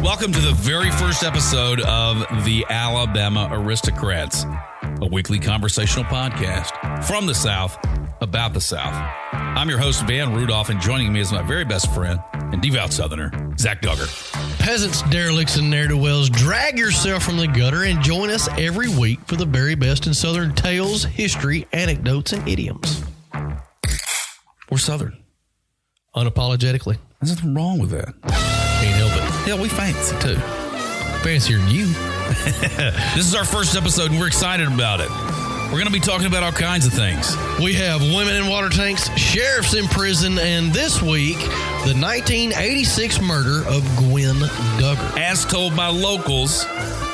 Welcome to the very first episode of the Alabama Aristocrats, a weekly conversational podcast from the South, about the South. I'm your host, Van Rudolph, and joining me is my very best friend and devout Southerner, Zach Duggar. Peasants, derelicts, and ne'er-do-wells, drag yourself from the gutter and join us every week for the very best in Southern tales, history, anecdotes, and idioms. We're Southern. Unapologetically. There's nothing wrong with that. Can't help it. Yeah, we fancy, too. Fancier than you. This is our first episode, and we're excited about it. We're going to be talking about all kinds of things. We have women in water tanks, sheriffs in prison, and this week, the 1986 murder of Gwen Duggar. As told by locals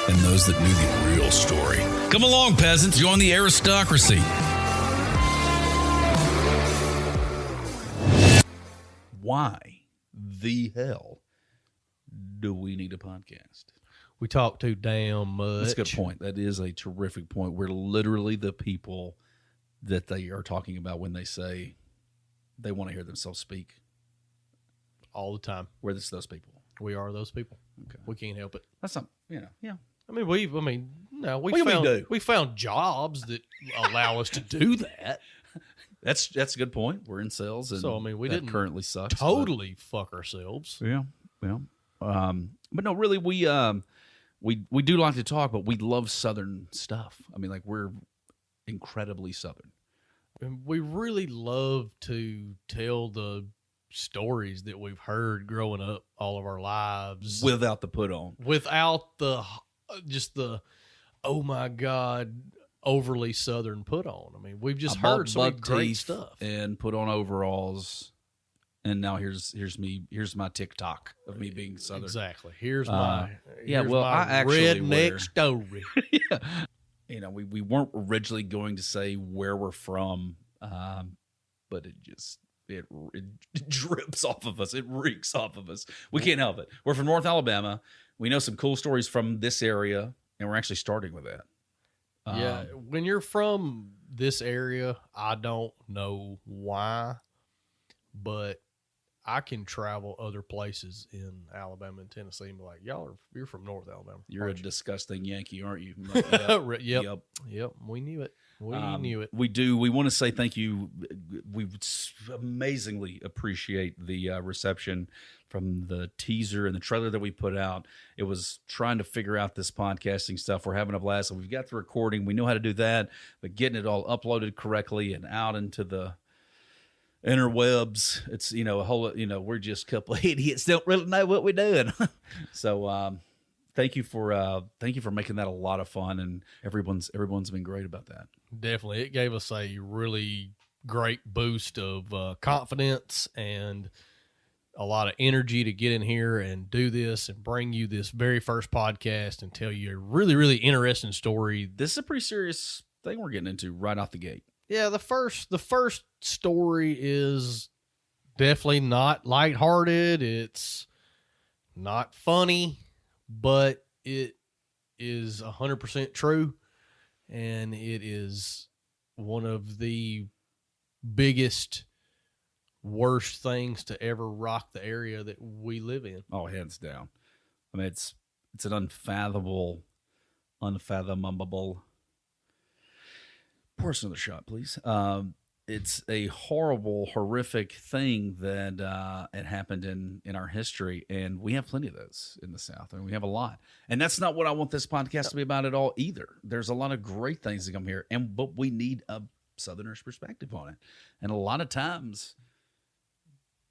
and those that knew the real story. Come along, peasants. Join the aristocracy. Why the hell do we need a podcast? We talk too damn much. That's a good point. That is a terrific point. We're literally the people that they are talking about when they say they want to hear themselves speak. All the time. We're those people. We are those people. Okay. We can't help it. That's not, yeah. We found jobs that allow us to do that. That's a good point. We're in sales, and so we that didn't currently sucks. Totally fuck ourselves. Yeah. But no, really, we do like to talk, but we love Southern stuff. I mean, like, we're incredibly Southern. And we really love to tell the stories that we've heard growing up all of our lives Without the put on. Without the oh my God, overly Southern put on. I mean, we've just heard some great stuff. And put on overalls. And now here's my TikTok of me being Southern. Exactly. Here's my I actually redneck story. Yeah. We weren't originally going to say where we're from, but it drips off of us. It reeks off of us. We can't help it. We're from North Alabama. We know some cool stories from this area, and we're actually starting with that. Yeah, when you're from this area, I don't know why, but I can travel other places in Alabama and Tennessee and be like, you're from North Alabama. You're a disgusting Yankee, aren't you? Yep. We knew it. We do. We want to say thank you. We amazingly appreciate the reception from the teaser and the trailer that we put out. It was trying to figure out this podcasting stuff. We're having a blast. So we've got the recording. We know how to do that, but getting it all uploaded correctly and out into the interwebs, it's a whole we're just a couple of idiots, don't really know what we're doing. So thank you for making that a lot of fun, and everyone's been great about that. Definitely, it gave us a really great boost of confidence and a lot of energy to get in here and do this and bring you this very first podcast and tell you a really, really interesting story. This is a pretty serious thing we're getting into right off the gate. Yeah, the first story is definitely not lighthearted. It's not funny, but it is 100% true, and it is one of the biggest, worst things to ever rock the area that we live in. Oh, hands down. I mean, it's an unfathomable. Pour us another shot, please. It's a horrible, horrific thing that it happened in our history, and we have plenty of those in the South. I mean, we have a lot, and that's not what I want this podcast to be about at all either. There's a lot of great things that come here, but we need a Southerner's perspective on it, and a lot of times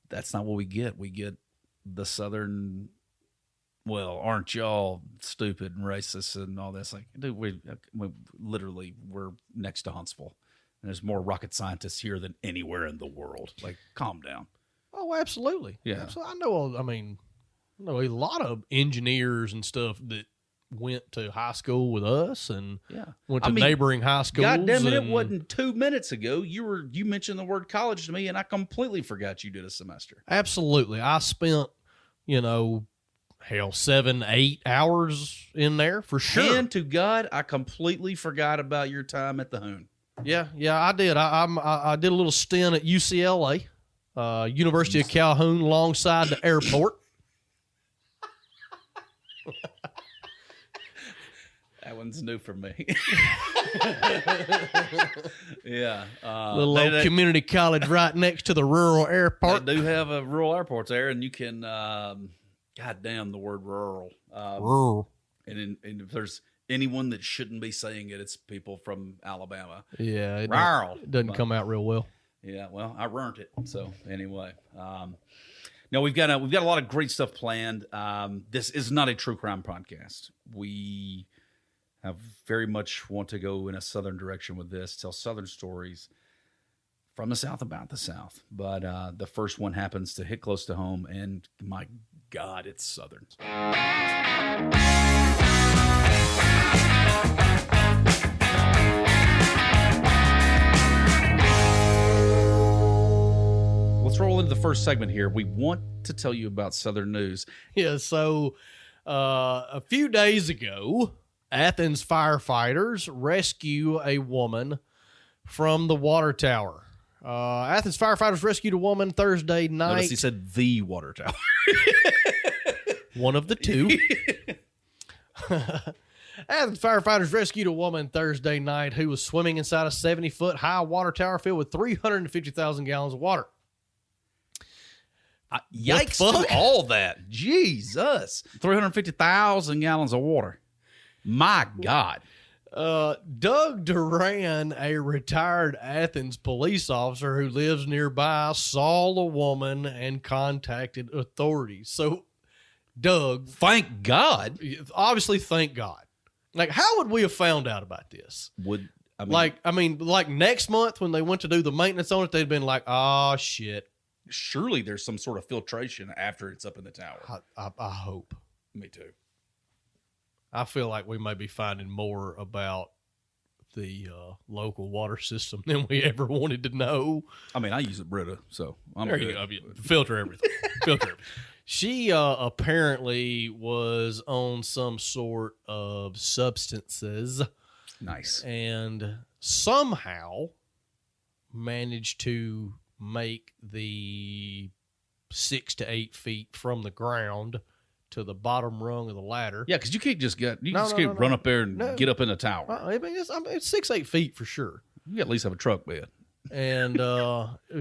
that's not what we get. We get the Southern. Well, aren't y'all stupid and racist and all this? Like, dude, we're next to Huntsville, and there's more rocket scientists here than anywhere in the world. Like, calm down. Oh, absolutely. Yeah. So I know a lot of engineers and stuff that went to high school with us and went to neighboring high schools. God damn it, it wasn't 2 minutes ago. You mentioned the word college to me, and I completely forgot you did a semester. Absolutely. I spent, 7-8 hours in there for sure. And to God, I completely forgot about your time at the Hoon. Yeah, I did. I did a little stint at UCLA, University of Calhoun, alongside the airport. That one's new for me. Yeah. Little old community college right next to the rural airport. They do have a rural airports there, and you can, goddamn the word rural. Rural. And if there's anyone that shouldn't be saying it, it's people from Alabama. Yeah. It doesn't come out real well. Yeah, well, I learned it. So anyway, no, we've got a lot of great stuff planned. This is not a true crime podcast. We have very much want to go in a Southern direction with this, tell Southern stories from the South about the South. But the first one happens to hit close to home, and my God, it's Southern. Let's roll into the first segment here. We want to tell you about Southern news. Yeah, so a few days ago, Athens firefighters rescue a woman from the water tower. Athens firefighters rescued a woman Thursday night. Notice he said the water tower. One of the two. Athens firefighters rescued a woman Thursday night who was swimming inside a 70-foot high water tower filled with 350,000 gallons of water. Yikes to all that. Jesus. 350,000 gallons of water. My God. Doug Duran, a retired Athens police officer who lives nearby, saw the woman and contacted authorities. So, Doug. Thank God. Obviously, thank God. Like, how would we have found out about this? Like next month when they went to do the maintenance on it, they'd been like, oh, shit. Surely there's some sort of filtration after it's up in the tower. I hope. Me too. I feel like we may be finding more about the local water system than we ever wanted to know. I mean, I use a Brita, so I'm there good. You go. Filter everything. Filter everything. She apparently was on some sort of substances. Nice. And somehow managed to make the 6 to 8 feet from the ground to the bottom rung of the ladder. Yeah, because you can't just run up there and get up in the tower. I mean, it's 6, 8 feet for sure. You at least have a truck bed. And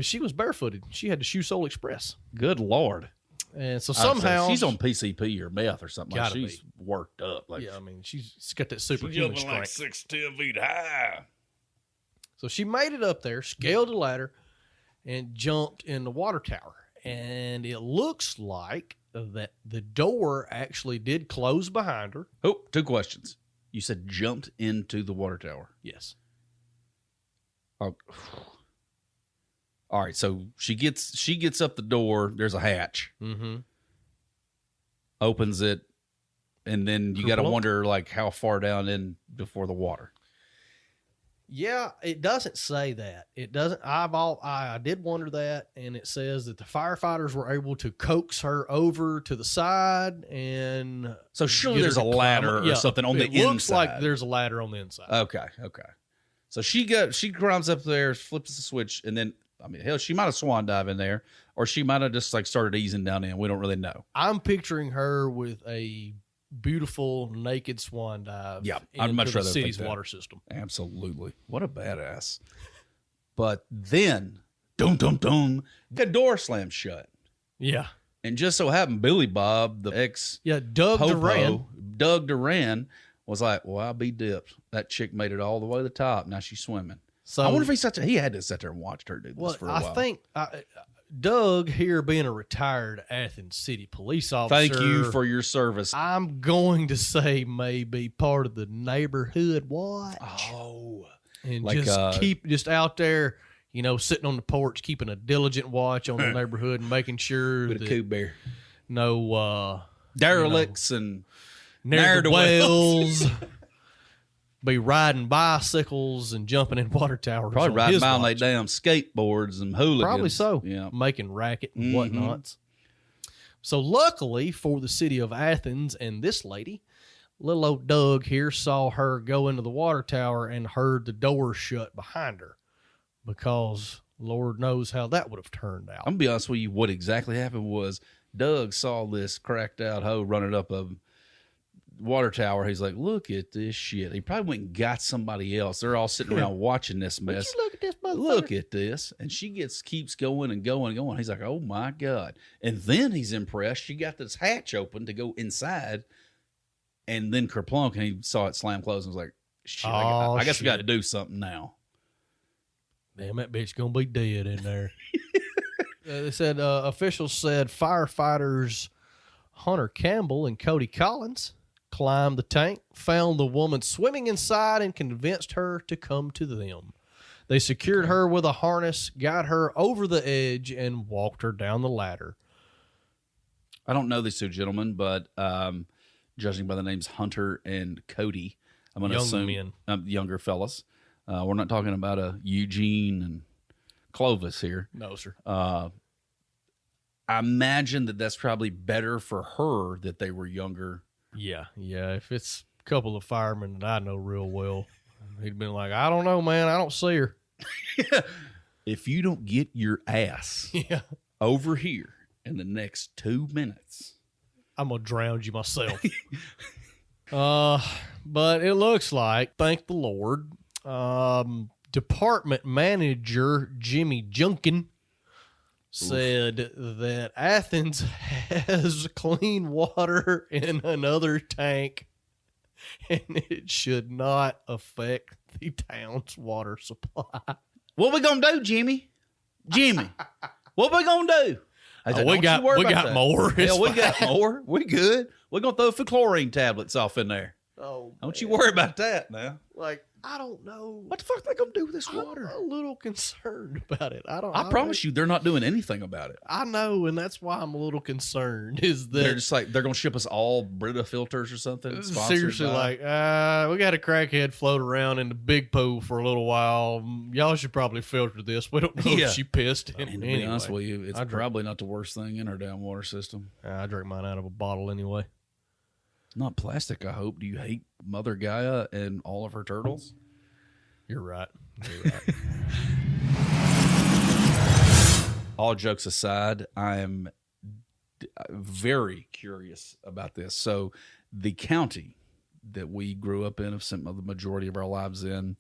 she was barefooted. She had the Shoe Sole Express. Good Lord. And so somehow she's on PCP or meth or something. Like she's worked up. Like, yeah, I mean, she's got that superhuman strength. Like 6 to 10 feet high. So she made it up there, scaled the ladder, and jumped in the water tower. And it looks like that the door actually did close behind her. Oh, 2 questions. You said jumped into the water tower. Yes. Oh. All right, so she gets up the door. There's a hatch. Mm-hmm. Opens it, and then you got to wonder like how far down in before the water. Yeah, it doesn't say that. It doesn't. I did wonder that, and it says that the firefighters were able to coax her over to the side, and so surely there's a ladder or something on the inside. It looks like there's a ladder on the inside. Okay. So she climbs up there, flips the switch, and then I mean, hell, she might have swan dive in there, or she might have just like started easing down in. We don't really know. I'm picturing her with a beautiful naked swan dive. Yeah, I'd much rather the city's think that. water system. Absolutely. What a badass. But then, the door slams shut. Yeah. And just so happened, Billy Bob, the Doug Duran was like, well, I'll be dipped. That chick made it all the way to the top. Now she's swimming. So I wonder if he had to sit there and watch her do this for a while. I think Doug here being a retired Athens City police officer. Thank you for your service. I'm going to say maybe part of the neighborhood watch. Oh. And like, just out there, sitting on the porch, keeping a diligent watch on the neighborhood and making sure with that a Coo Bear. No derelicts and ne'er-do-wells be riding bicycles and jumping in water towers. Probably riding by on their damn skateboards and hooligans. Probably so. Yeah. Making racket and whatnots. So luckily for the city of Athens and this lady, little old Doug here saw her go into the water tower and heard the door shut behind her, because Lord knows how that would have turned out. I'm going to be honest with you. What exactly happened was Doug saw this cracked out hoe running up a water tower. He's like, look at this shit. He probably went and got somebody else. They're all sitting around watching this mess. Look at this motherfucker. Look at this. And she keeps going and going and going. He's like, oh my God. And then he's impressed. She got this hatch open to go inside. And then kerplunk, and he saw it slam closed and was like, shit, I guess we got to do something now. Damn, that bitch going to be dead in there. They said, officials said firefighters Hunter Campbell and Cody Collins climbed the tank, found the woman swimming inside, and convinced her to come to them. They secured her with a harness, got her over the edge, and walked her down the ladder. I don't know these two gentlemen, but judging by the names Hunter and Cody, I'm going to assume younger fellas. We're not talking about a Eugene and Clovis here. No, sir. I imagine that's probably better for her that they were younger. Yeah. If it's a couple of firemen that I know real well, he'd been like, I don't know, man. I don't see her. If you don't get your ass over here in the next 2 minutes, I'm going to drown you myself. But it looks like, thank the Lord, department manager Jimmy Junkin said that Athens has clean water in another tank, and it should not affect the town's water supply. What we gonna do, Jimmy? What we gonna do? Said, we got more. Yeah, we got more. We good. We're gonna throw a few chlorine tablets off in there. Oh, don't you worry about that now. Like, I don't know. What the fuck they gonna do with this water? I'm a little concerned about it. I promise you, they're not doing anything about it. I know, and that's why I'm a little concerned. Is that they're just like they're gonna ship us all Brita filters or something? Seriously, like we got a crackhead float around in the big pool for a little while. Y'all should probably filter this. We don't know if she pissed in it. To be honest with you, it's probably not the worst thing in our damn water system. I drink mine out of a bottle anyway. Not plastic, I hope. Do you hate Mother Gaia and all of her turtles? You're right. All jokes aside, I am very curious about this. So the county that we grew up in, have spent the majority of our lives in,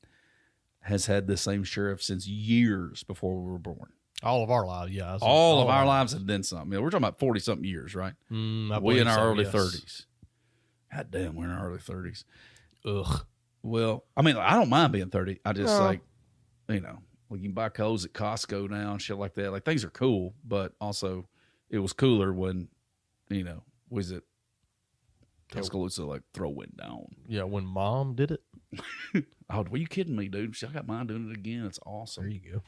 has had the same sheriff since years before we were born. All of our lives, yeah. All of our lives and then some. We're talking about 40-something years, right? We in our early 30s. God damn, we're in our early 30s. Ugh. Well, I mean, I don't mind being 30. I just you can buy clothes at Costco now and shit like that. Like, things are cool, but also it was cooler when, was it Tuscaloosa like throwing down? Yeah, when Mom did it. Oh, were you kidding me, dude? I got mine doing it again. It's awesome. There you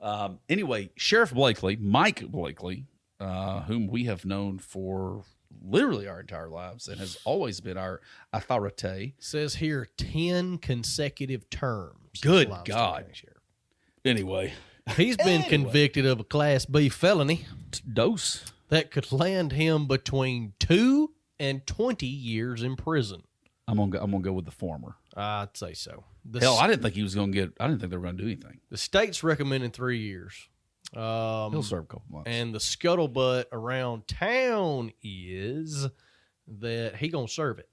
go. Anyway, Sheriff Blakely, Mike Blakely, whom we have known for literally our entire lives and has always been our authority. Says here 10 consecutive terms. Good God. Anyway. He's been convicted of a Class B felony. Dose. That could land him between 2 and 20 years in prison. I'm gonna go with the former. I'd say so. Hell, I didn't think I didn't think they were gonna do anything. The state's recommending 3 years. He'll serve a couple months. And the scuttlebutt around town is that he gonna serve it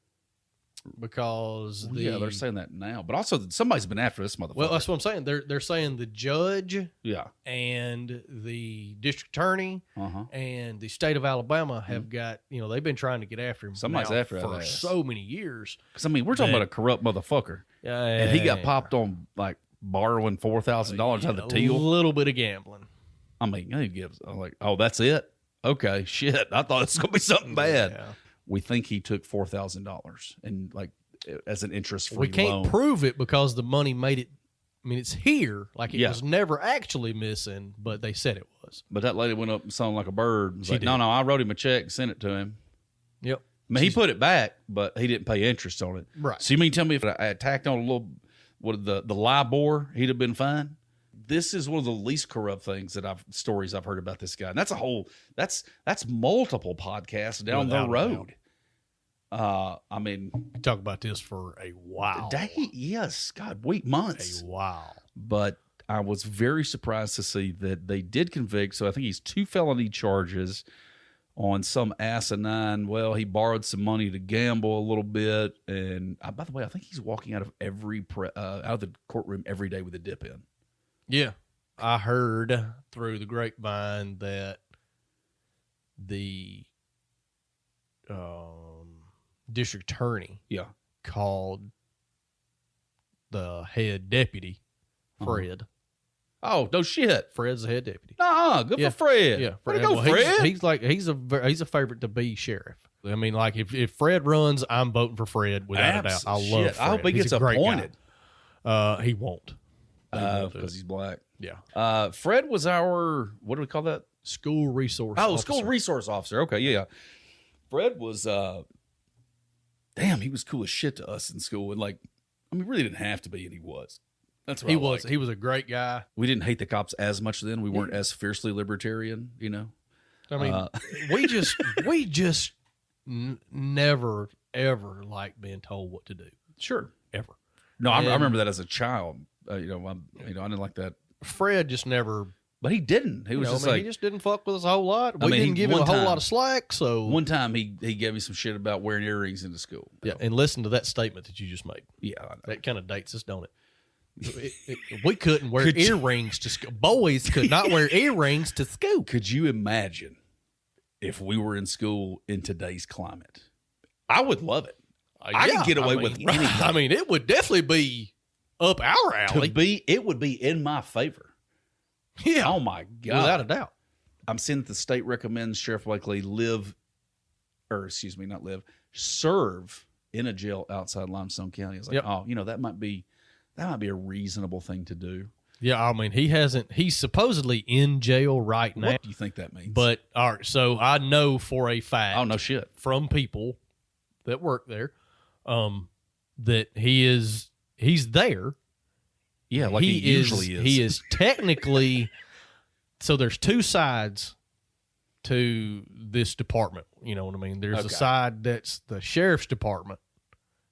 because they're saying that now, but also somebody's been after this motherfucker. Well, that's what I'm saying. They're saying the judge, and the district attorney, and the state of Alabama have got they've been trying to get after him. Somebody's after for so many years. Because we're talking about a corrupt motherfucker, and he got popped on like borrowing $4,000 out of the till. A little bit of gambling. I mean, he gives. I'm like, oh, that's it. Okay, shit. I thought it was gonna be something bad. Yeah. We think he took $4,000 and like as an interest-free loan. We can't prove it because the money made it. I mean, it's here. Like it was never actually missing, but they said it was. But that lady went up and sung like a bird. She did. No, I wrote him a check and sent it to him. Yep. I mean, he put it back, but he didn't pay interest on it. Right. So you mean tell me if I tacked on a little, the LIBOR, he'd have been fine? This is one of the least corrupt things stories I've heard about this guy. And that's multiple podcasts down the road. I mean, we talk about this for a while. Yes, God, months. A while. But I was very surprised to see that they did convict. So I think he's 2 felony charges. on some asinine. Well, he borrowed some money to gamble a little bit, and by the way, I think he's walking out of out of the courtroom every day with a dip in. Yeah, I heard through the grapevine that the district attorney called the head deputy, Fred. Oh, no shit. Fred's the head deputy. Good for Fred. Yeah, Way to Fred. go, Fred. He's a favorite to be sheriff. I mean, like if Fred runs, I'm voting for Fred without a doubt. I love Fred. I hope he gets appointed. He won't. Because he's black. Yeah. Fred was our, what do we call that? School resource officer. School resource officer. Okay, yeah. Fred was, he was cool as shit to us in school. And really didn't have to be, and he was. That's what he was. He was a great guy. We didn't hate the cops as much then. We weren't as fiercely libertarian, I mean, we just never ever liked being told what to do. Sure, ever. No, I remember that as a child. I didn't like that. Fred just never. But he didn't. He was he just didn't fuck with us a whole lot. We didn't give him a whole lot of slack. So one time he gave me some shit about wearing earrings into school. Yeah, and listen to that statement that you just made. Yeah, that kind of dates us, don't it? We couldn't wear earrings to school. Boys could not wear earrings to school. Could you imagine if we were in school in today's climate? I would love it. I could get away with anything. I mean, it would definitely be up our alley. It would be in my favor. Yeah. Oh my God. Without a doubt. I'm seeing that the state recommends Sheriff Blakely serve in a jail outside Limestone County. It's like, that might be a reasonable thing to do. Yeah, I mean, he's supposedly in jail right now. What do you think that means? But, all right, so I know for a fact. Oh, no shit. From people that work there, that he's there. Yeah, like he usually is. He is technically, so there's two sides to this department. You know what I mean? There's a side that's the sheriff's department,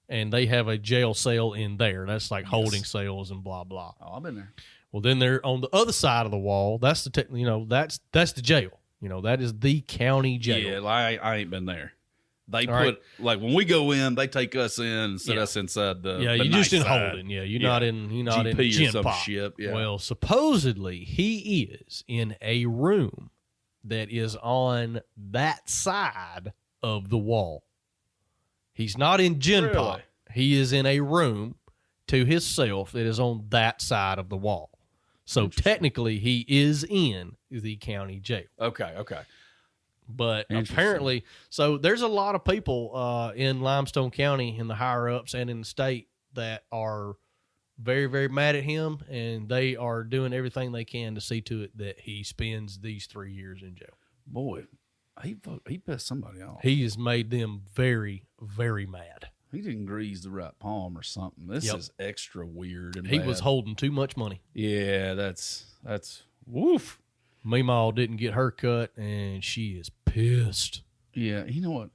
and they have a jail cell in there. That's like holding cells and blah, blah. Oh, I've been there. Well, then they're on the other side of the wall. That's that's the jail. That is the county jail. Yeah, I ain't been there. They when we go in, they take us in and set us inside the you're nice just in side. holding. Yeah, you're not in GP gym or some pop. shit. Yeah. Well, supposedly he is in a room that is on that side of the wall. He's not in gym pop. He is in a room to himself that is on that side of the wall. So technically, he is in the county jail. Okay. But apparently, so there's a lot of people in Limestone County, in the higher ups and in the state, that are very, very mad at him, and they are doing everything they can to see to it that he spends these 3 years in jail. Boy, he pissed somebody off. He has made them very, very mad. He didn't grease the right palm or something. This is extra weird. And he bad. was holding too much money. Yeah, that's woof. Meemaw didn't get her cut, and she is pissed. Yeah, you know what?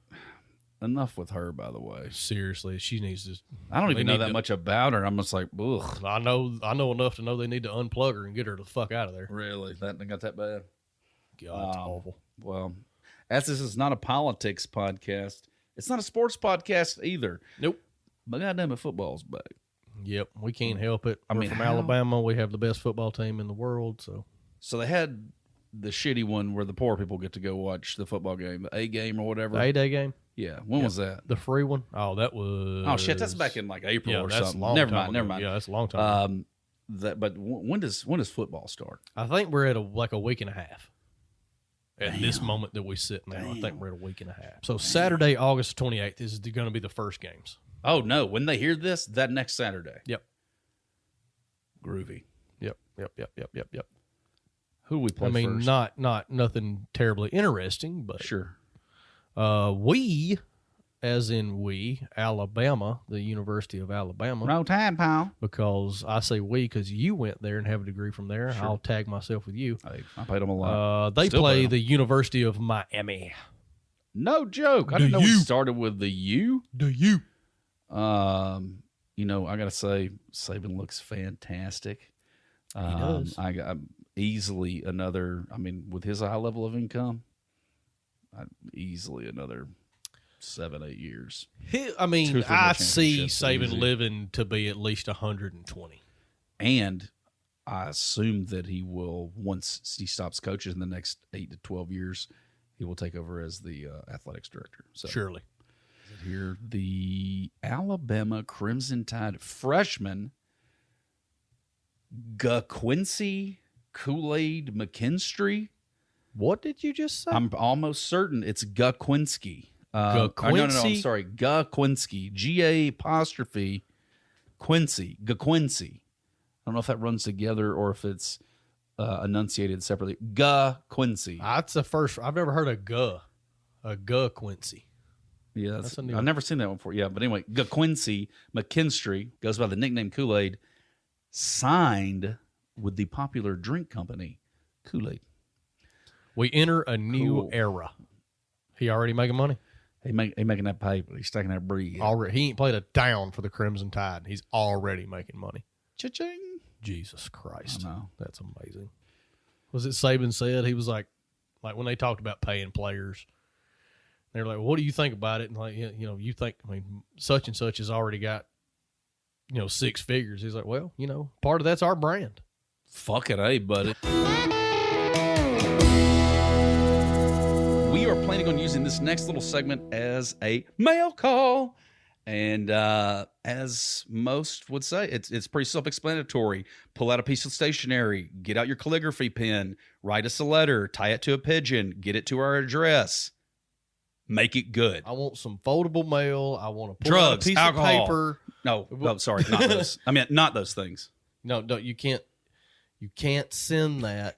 Enough with her, by the way. Seriously, she needs to. I don't even know that much about her. I'm just like, ugh. I know enough to know they need to unplug her and get her the fuck out of there. Really? That got that bad? God, it's awful. Well, as this is not a politics podcast, it's not a sports podcast either. Nope. But goddamn it, football's back. Yep, we can't help it. We're from Alabama. We have the best football team in the world. So they had the shitty one where the poor people get to go watch the football game, the A game or whatever. The A-Day game? Yeah. When was that? The free one? Oh, that was... Oh, shit. That's back in like April or something. Never mind. Yeah, that's a long time ago. But when does football start? I think we're at a week and a half. At this moment that we sit now, I think we're at a week and a half. So Saturday, August 28th is going to be the first games. Oh, no. When they hear this, that next Saturday. Yep. Groovy. Yep. Who do we play first? Not nothing terribly interesting, but sure. We, as in we, Alabama, the University of Alabama. No time, pal. Because I say we because you went there and have a degree from there. Sure. I'll tag myself with you. I paid them a lot. They play the University of Miami. No joke. I didn't know we started with the U. The U. I gotta say, Saban looks fantastic. He does. I got easily another. I mean, with his high level of income, Easily another 7-8 years. I mean, 2 or 3 more I see championships, Saban easy. living to be at least 120. And I assume that he will, once he stops coaching in the next 8 to 12 years, he will take over as the athletics director. So Surely. here, the Alabama Crimson Tide freshman, Quincy Kool-Aid McKinstry. What did you just say? I'm almost certain it's Quincy. No, I'm sorry. Quincy. G-A' Quincy. Quincy. I don't know if that runs together or if it's enunciated separately. Quincy. That's the first. I've never heard of a Quincy. Yeah, That's a new I've one. never seen that one before. Yeah, but anyway, Quincy McKinstry goes by the nickname Kool-Aid, signed with the popular drink company Kool-Aid. We enter a new Cool. era. He already making money. He making that paper. He's taking that bread. Already, he ain't played a down for the Crimson Tide. He's already making money. Cha-ching. Jesus Christ, I know. that's amazing. Was it Saban said he was like when they talked about paying players, they're like, "What do you think about it?" And like, you think, I mean, such and such has already got, 6 figures. He's like, well, part of that's our brand. Fuck it, hey, buddy. We are planning on using this next little segment as a mail call. And as most would say, it's pretty self-explanatory. Pull out a piece of stationery, get out your calligraphy pen, write us a letter, tie it to a pigeon, get it to our address. Make it good. I want some foldable mail. I want to pull Drugs, out a piece alcohol. of paper. No, sorry, not those. I mean, not those things. No, you can't send that,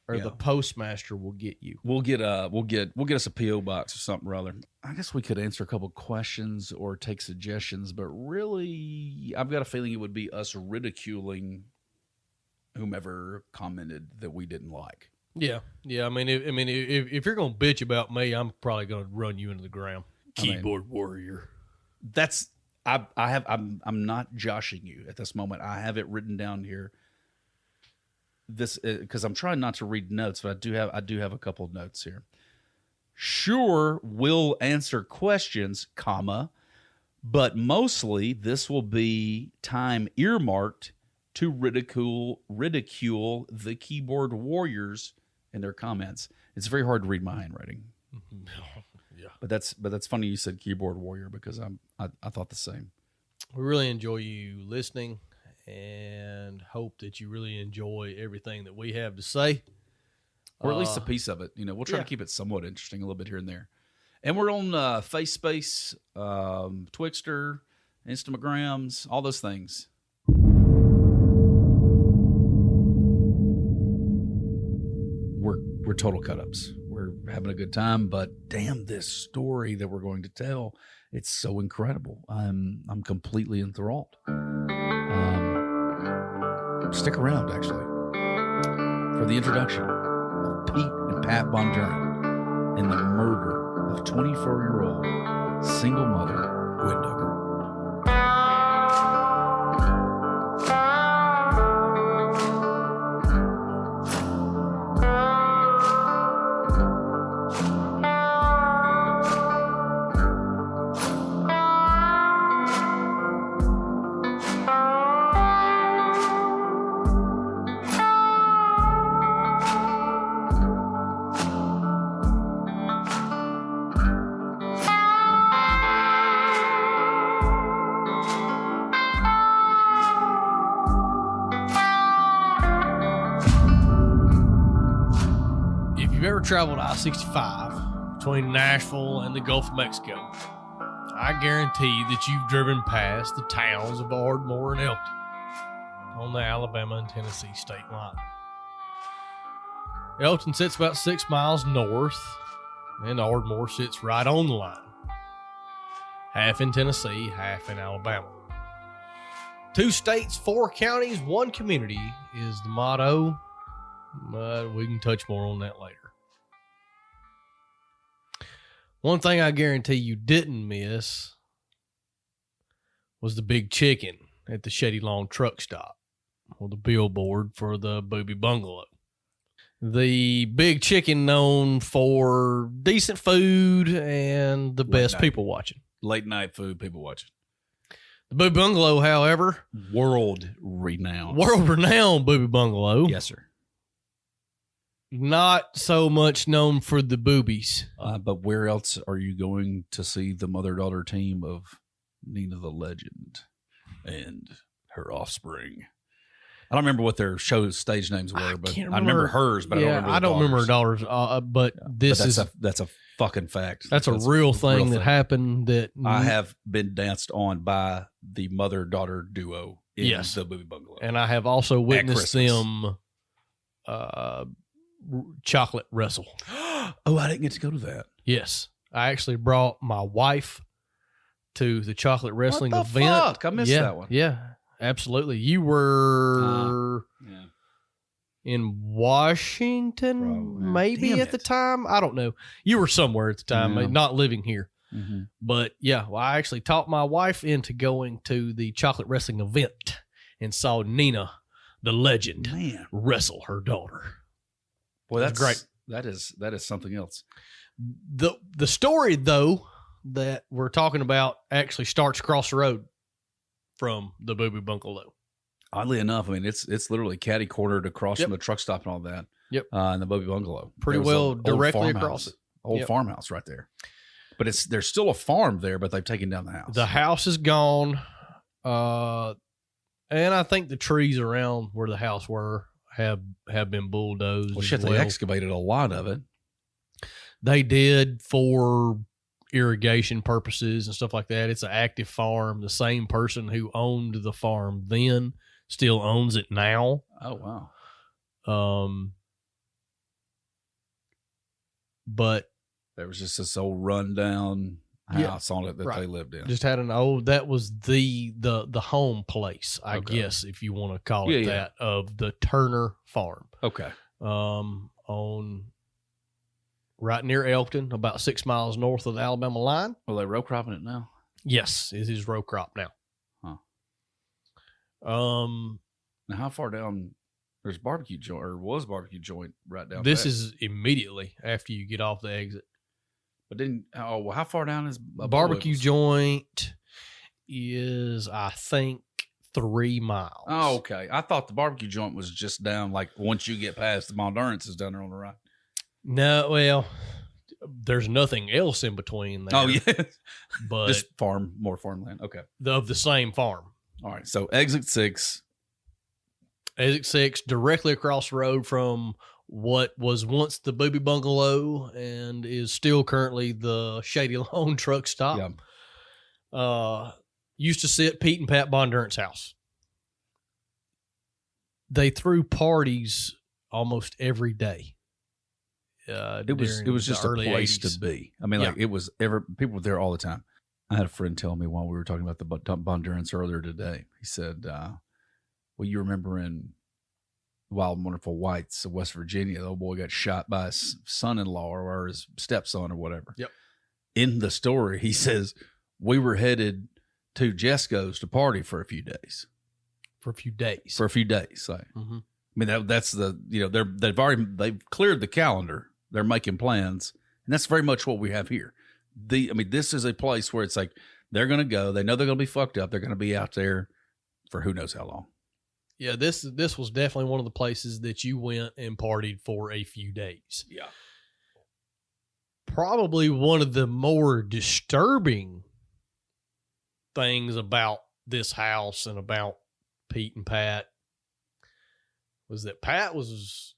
or Yeah. the postmaster will get you. We'll get us a PO box or something or other. I guess we could answer a couple questions or take suggestions, but really, I've got a feeling it would be us ridiculing whomever commented that we didn't like. Yeah. I mean, if you're gonna bitch about me, I'm probably gonna run you into the ground. Keyboard warrior. That's I'm not joshing you at this moment. I have it written down here. This because I'm trying not to read notes, but I do have a couple of notes here. Sure, we'll answer questions, but mostly this will be time earmarked to ridicule the keyboard warriors and their comments. It's very hard to read my handwriting. Yeah. But that's funny you said keyboard warrior because I thought the same. We really enjoy you listening and hope that you really enjoy everything that we have to say. Or at least a piece of it. We'll try to keep it somewhat interesting a little bit here and there. And we're on FaceSpace, Twixter, Instagrams, all those things. We're total cut-ups. We're having a good time, but damn, this story that we're going to tell, it's so incredible. I'm completely enthralled. Stick around, actually, for the introduction of Pete and Pat Bondurant and the murder of 24-year-old single mother Gwen Duggar. Traveled I-65 between Nashville and the Gulf of Mexico, I guarantee that you've driven past the towns of Ardmore and Elkton on the Alabama and Tennessee state line. Elkton sits about 6 miles north, and Ardmore sits right on the line, half in Tennessee, half in Alabama. 2 states, 4 counties, 1 community is the motto, but we can touch more on that later. One thing I guarantee you didn't miss was the big chicken at the Shady Lawn truck stop, or the billboard for the Booby Bungalow. The big chicken known for decent food and the best people watching. Late night food, people watching. The Booby Bungalow, however, World renowned Booby Bungalow. Yes, sir. Not so much known for the boobies. But where else are you going to see the mother-daughter team of Nina the Legend and her offspring? I don't remember what their show stage names were, but I remember hers. But I don't remember her daughters. But that's a fucking fact. That's a real thing that happened. That I have been danced on by the mother-daughter duo in the Booby Bungalow, and I have also witnessed them chocolate wrestle. Oh, I didn't get to go to that. Yes, I actually brought my wife to the chocolate wrestling what the event. Fuck? I missed that one. Yeah, absolutely. You were in Washington, Probably. maybe at the time. I don't know. You were somewhere at the time, not living here. Mm-hmm. But yeah, well, I actually talked my wife into going to the chocolate wrestling event and saw Nina, the legend, wrestle her daughter. Well, that's great. That is something else. The story though that we're talking about actually starts across the road from the Booby Bungalow. Oddly enough, I mean it's literally catty cornered across from the truck stop and all that. Yep. In the Booby Bungalow, pretty well directly across it. Old farmhouse right there. But there's still a farm there, but they've taken down the house. The house is gone, and I think the trees around where the house were have been bulldozed. Well, shit, they excavated a lot of it. They did for irrigation purposes and stuff like that. It's an active farm. The same person who owned the farm then still owns it now. Oh, wow. But there was just this old rundown house on it that they lived in. Just had that was the home place, I guess, if you want to call it that, of the Turner farm. Okay. On right near Elkton, about 6 miles north of the Alabama line. Well, they row cropping it now? Yes, it is row crop now. Huh. Now how far down? There's barbecue joint, or was barbecue joint right down. This is immediately after you get off the exit. But then, how far down is a barbecue joint? Is I think 3 miles. Oh, okay. I thought the barbecue joint was just down, like once you get past the Bondurant is down there on the right. No, well, there's nothing else in between there. Oh yeah, but just more farmland. Okay, of the same farm. All right, so exit 6, directly across the road from what was once the Booby Bungalow and is still currently the Shady Lawn truck stop. Yeah. Used to sit Pete and Pat Bondurant's house. They threw parties almost every day. It was just a place 80s. To be. I mean, like it was people were there all the time. I had a friend tell me while we were talking about the Bondurants earlier today. He said, "Well, you remember in Wild and Wonderful Whites of West Virginia, the old boy got shot by his son-in-law or his stepson or whatever." Yep. In the story, he says we were headed to Jesco's to party for a few days. Like, I mean, that's they've cleared the calendar. They're making plans, and that's very much what we have here. This is a place where it's like they're going to go. They know they're going to be fucked up. They're going to be out there for who knows how long. Yeah, this was definitely one of the places that you went and partied for a few days. Yeah. Probably one of the more disturbing things about this house and about Pete and Pat was that Pat was,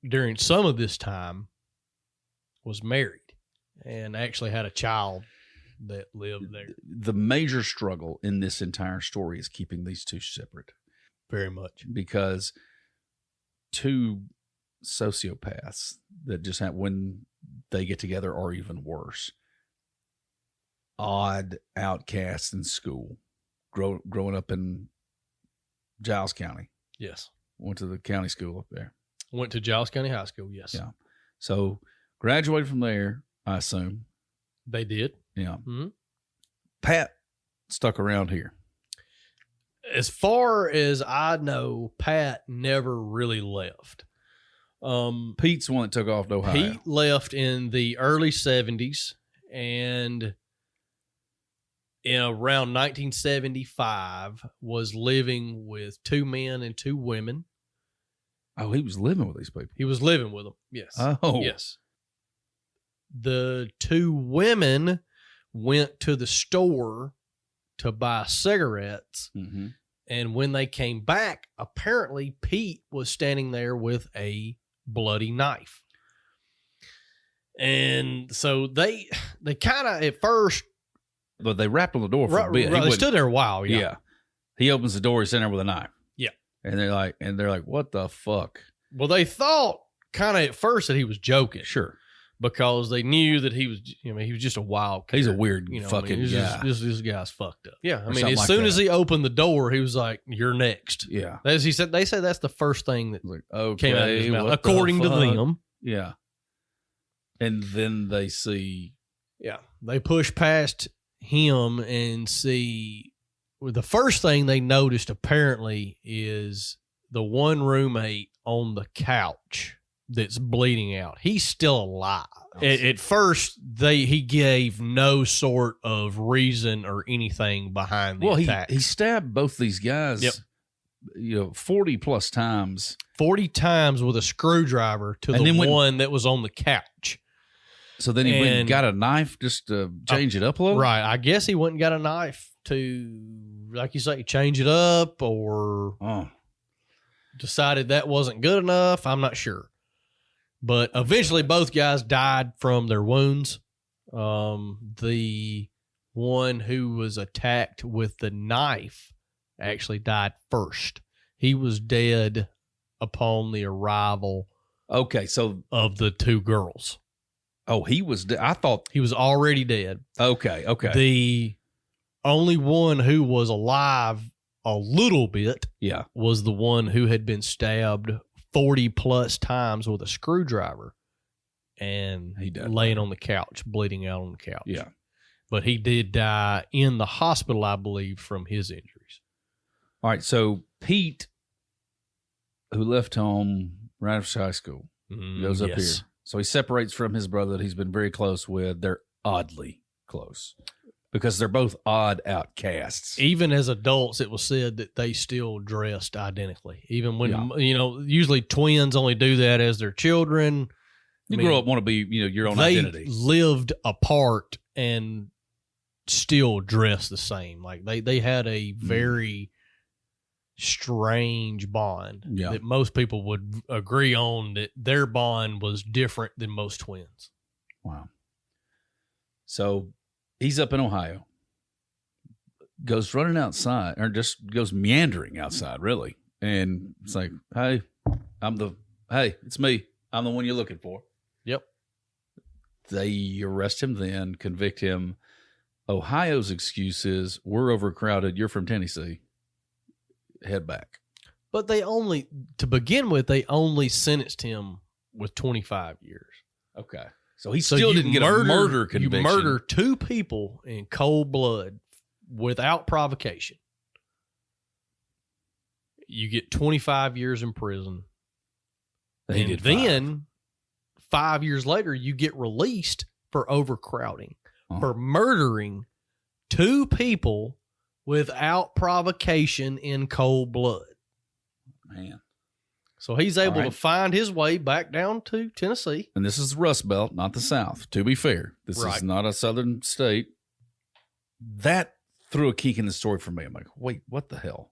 during some of this time, was married and actually had a child that lived there. The major struggle in this entire story is keeping these two separate. Very much. Because two sociopaths that just have, when they get together, are even worse. Odd outcasts in school, growing up in Giles County. Yes. Went to the county school up there. Went to Giles County High School, yes. Yeah. So graduated from there, I assume. They did. Yeah. Mm-hmm. Pat stuck around here. As far as I know, Pat never really left. Pete's the one that took off to Ohio. Pete left in the early 70s, and in around 1975 was living with 2 men and 2 women. Oh, he was living with these people. He was living with them. Yes. Oh. Yes. The 2 women went to the store to buy cigarettes. Mm-hmm. And when they came back, apparently Pete was standing there with a bloody knife. And so they kind of at first, but they rapped on the door for a bit. They stood there a while. Yeah. He opens the door. He's sitting there with a knife. Yeah. And they're like, what the fuck? Well, they thought kind of at first that he was joking. Sure. Because they knew that he was, he was just a wild kid. He's a weird fucking guy. This guy's fucked up. Yeah. I mean, as soon as he opened the door, he was like, "You're next." Yeah. As he said, they said that's the first thing that okay, came out of his mouth, according to them. Yeah. And then they see. Yeah. They push past him and see. Well, the first thing they noticed apparently is the one roommate on the couch that's bleeding out. He's still alive. At first, he gave no sort of reason or anything behind the attack. He stabbed both these guys, 40 plus times. 40 times with a screwdriver to the one that was on the couch. So then he went and got a knife just to change it up a little? Right. I guess he went and got a knife to, like you say, change it up, or decided that wasn't good enough. I'm not sure. But eventually both guys died from their wounds. The one who was attacked with the knife actually died first. He was dead upon the arrival of the 2 girls. Oh, he was dead. I thought he was already dead. Okay. The only one who was alive a little bit was the one who had been stabbed 40 plus times with a screwdriver and he died laying on the couch, bleeding out on the couch. Yeah. But he did die in the hospital, I believe, from his injuries. All right. So Pete, who left home right after high school, goes up here. So he separates from his brother that he's been very close with. They're oddly close because they're both odd outcasts. Even as adults, it was said that they still dressed identically. Even when, usually twins only do that as their children. You grow up, want to be, your own identity. They lived apart and still dressed the same. Like they had a very strange bond that most people would agree on, that their bond was different than most twins. Wow. So he's up in Ohio, goes running outside, or just goes meandering outside, really. And it's like, hey, it's me. I'm the one you're looking for. Yep. They arrest him then, convict him. Ohio's excuse is, we're overcrowded. You're from Tennessee. Head back. But they only sentenced him with 25 years. Okay. So he still didn't get a murder conviction. You murder 2 people in cold blood without provocation. You get 25 years in prison. And then 5 years later, you get released for overcrowding, for murdering 2 people without provocation in cold blood. Man. So he's able to find his way back down to Tennessee. And this is the Rust Belt, not the South, to be fair. This is not a southern state. That threw a kink in the story for me. I'm like, wait, what the hell?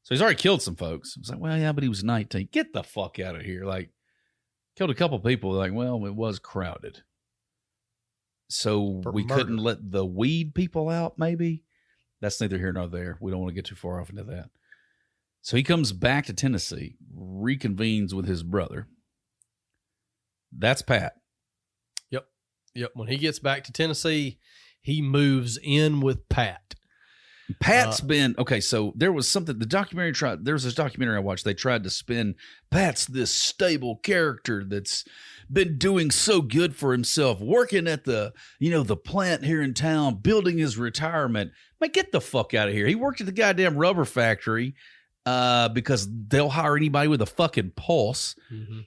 So he's already killed some folks. I was like, well, yeah, but he was 19. Get the fuck out of here. Like, killed a couple people. Like, well, it was crowded. So we couldn't let the weed people out, maybe? That's neither here nor there. We don't want to get too far off into that. So he comes back to Tennessee, reconvenes with his brother. That's Pat. Yep. When he gets back to Tennessee, he moves in with Pat. Pat's been okay. So there was something there was this documentary I watched. They tried to spin Pat's this stable character that's been doing so good for himself, working at the plant here in town, building his retirement. Man, get the fuck out of here. He worked at the goddamn rubber factory because they'll hire anybody with a fucking pulse. Mm-hmm.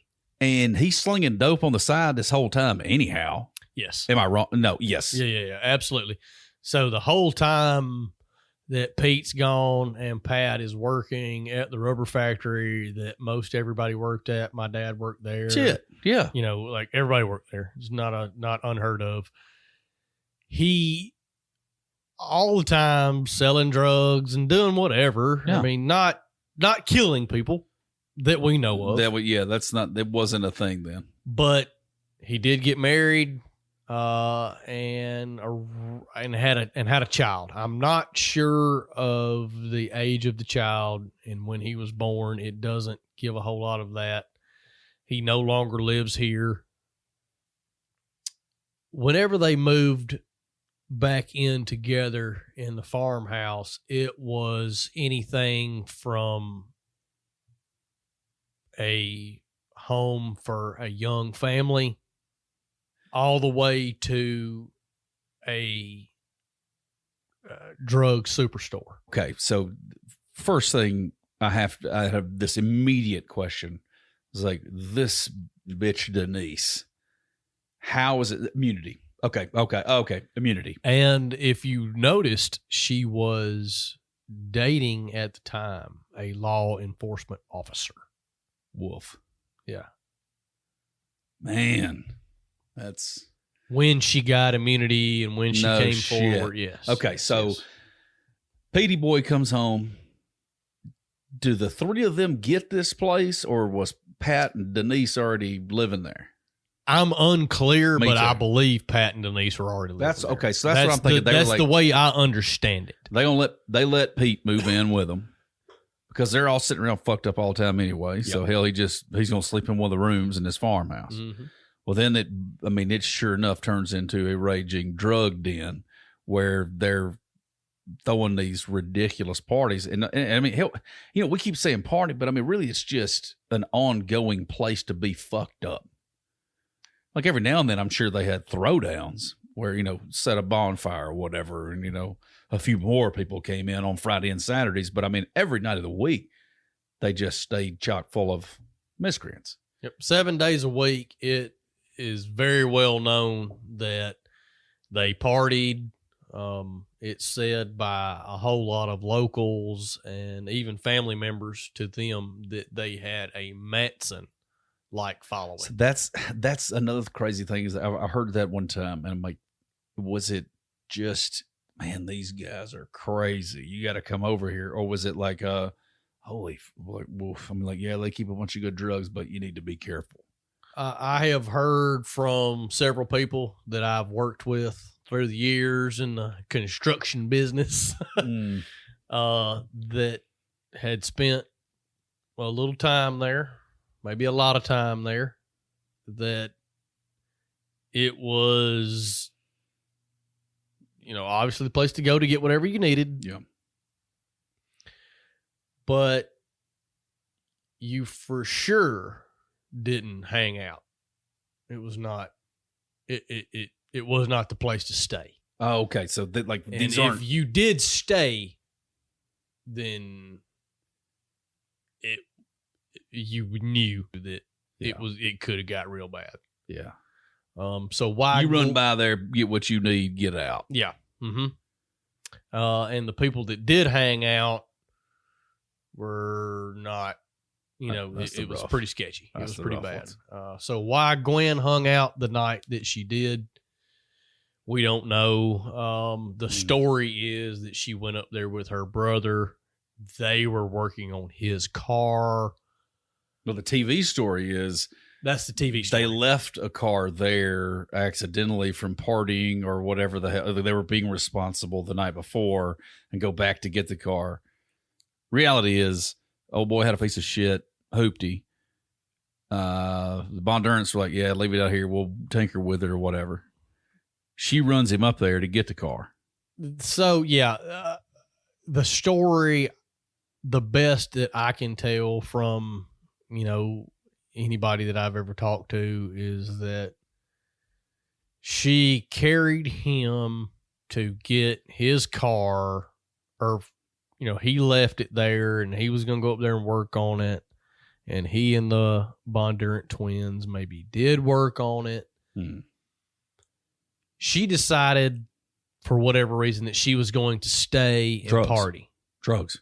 And he's slinging dope on the side this whole time anyhow. Yes. Am I wrong? No, yes. Yeah, absolutely. So the whole time that Pete's gone and Pat is working at the rubber factory that most everybody worked at, my dad worked there. Shit, yeah. You know, like everybody worked there. It's not unheard of. He all the time selling drugs and doing whatever. Yeah. I mean, not killing people that we know of. That wasn't a thing then. But he did get married and had a child. I'm not sure of the age of the child and when he was born. It doesn't give a whole lot of that. He no longer lives here. Whenever they moved back in together in the farmhouse, it was anything from a home for a young family all the way to a drug superstore. Okay, so first thing I have this immediate question. It's like, this bitch Denise, how is it immunity? Okay, immunity. And if you noticed, she was dating at the time a law enforcement officer. Wolf. Yeah. Man, that's when she got immunity and when she came forward. Yes. Okay, so yes. Petey Boy comes home. Do the three of them get this place, or was Pat and Denise already living there? I'm unclear, Me but too. I believe Pat and Denise were already living there. Okay. So that's what I'm thinking. That's the way I understand it. They let Pete move in with them because they're all sitting around fucked up all the time anyway. Yep. So hell, he's going to sleep in one of the rooms in this farmhouse. Mm-hmm. Well, then it sure enough turns into a raging drug den where they're throwing these ridiculous parties. And I mean, hell, we keep saying party, but I mean, really, it's just an ongoing place to be fucked up. Like every now and then, I'm sure they had throwdowns where, set a bonfire or whatever. And, a few more people came in on Friday and Saturdays. But I mean, every night of the week, they just stayed chock full of miscreants. Yep. 7 days a week. It is very well known that they partied. It's said by a whole lot of locals and even family members to them that they had a Manson-like following. So that's another crazy thing is I heard that one time and I'm like, was it just, man, these guys are crazy. You got to come over here. Or was it like, holy, like, wolf. I mean, like, yeah, they keep a bunch of good drugs, but you need to be careful. I have heard from several people that I've worked with through the years in the construction business that had spent a little time there, maybe a lot of time there, that it was, obviously the place to go to get whatever you needed. Yeah. But you for sure didn't hang out. It was not, it was not the place to stay. Oh, okay. So these aren't. If you did stay, then you knew that it could have got real bad. Yeah. So why you run by there, get what you need, get out. Yeah. Mm-hmm. And the people that did hang out were not, it was pretty sketchy. It was pretty bad. So why Gwen hung out the night that she did, we don't know. The story is that she went up there with her brother. They were working on his car. Well, the TV story is that's the TV story. They left a car there accidentally from partying or whatever the hell. They were being responsible the night before and go back to get the car. Reality is, old boy had a piece of shit, hoopty. The Bondurants were like, yeah, leave it out here. We'll tinker with it or whatever. She runs him up there to get the car. So, yeah, the story, the best that I can tell from, anybody that I've ever talked to is that she carried him to get his car, or, he left it there and he was going to go up there and work on it. and he and the Bondurant twins maybe did work on it. She decided, for whatever reason, that she was going to stay and party. Drugs.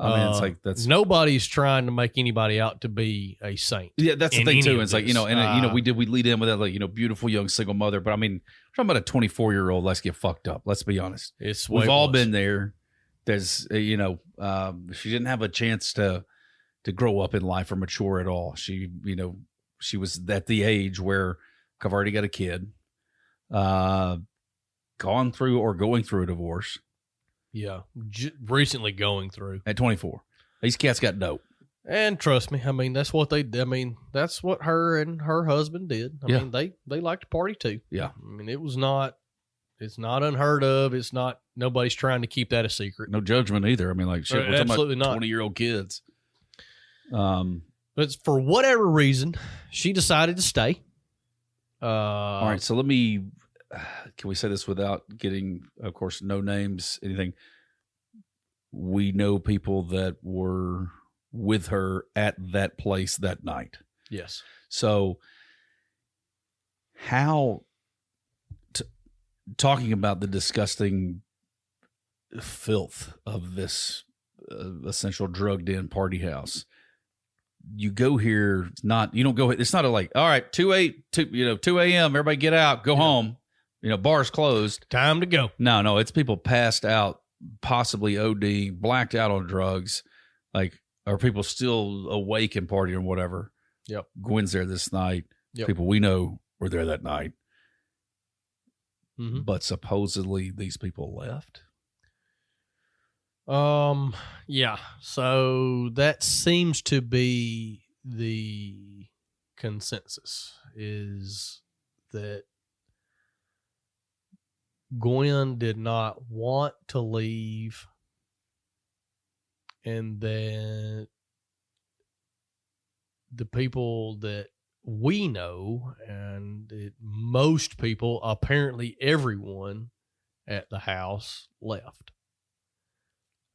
I mean, it's like that's nobody's trying to make anybody out to be a saint. Yeah, that's the thing too. It's like, we lead in with that, like, beautiful young single mother. But I mean, we're talking about a 24-year-old. Let's get fucked up. Let's be honest. We've all been there. There's, she didn't have a chance to grow up in life or mature at all. She was at the age where I've already got a kid, gone through or going through a divorce. Yeah, recently going through at 24. These cats got dope, and trust me, I mean that's what that's what her and her husband did. I mean they like to party too. Yeah, I mean it's not unheard of. It's not, nobody's trying to keep that a secret. No judgment either. I mean, like, shit, we're absolutely talking about not 20-year-old kids. But for whatever reason, she decided to stay. All right, so let me. Can we say this without getting, of course, no names, anything? We know people that were with her at that place that night. Yes. So talking about the disgusting filth of this essential drugged-in party house, you go here, it's not like, all right, 2 a.m., everybody get out, go home. Bar's closed. Time to go. No, it's people passed out, possibly OD, blacked out on drugs, like, are people still awake and partying or whatever. Yep. Gwen's there this night. Yep. People we know were there that night. Mm-hmm. But supposedly these people left. Yeah. So that seems to be the consensus, is that Gwen did not want to leave, and then the people that we know, and most people, apparently everyone at the house, left.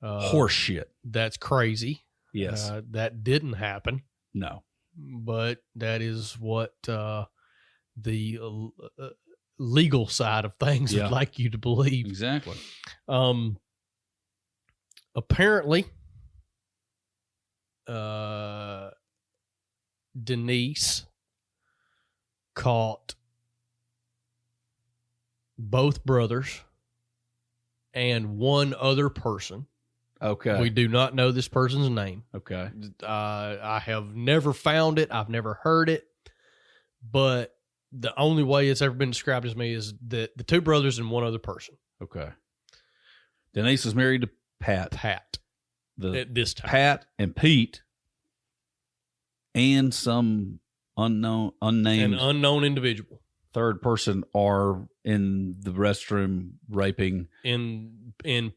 Horseshit. That's crazy. Yes. That didn't happen. No. But that is what the legal side of things would like you to believe. Exactly. Apparently, Denise caught both brothers and one other person. Okay. We do not know this person's name. Okay. I have never found it. I've never heard it. But the only way it's ever been described as me is that the two brothers and one other person. Okay. Denise was married to Pat. At this time. Pat and Pete and some unnamed an unknown individual. Third person are in the restroom raping in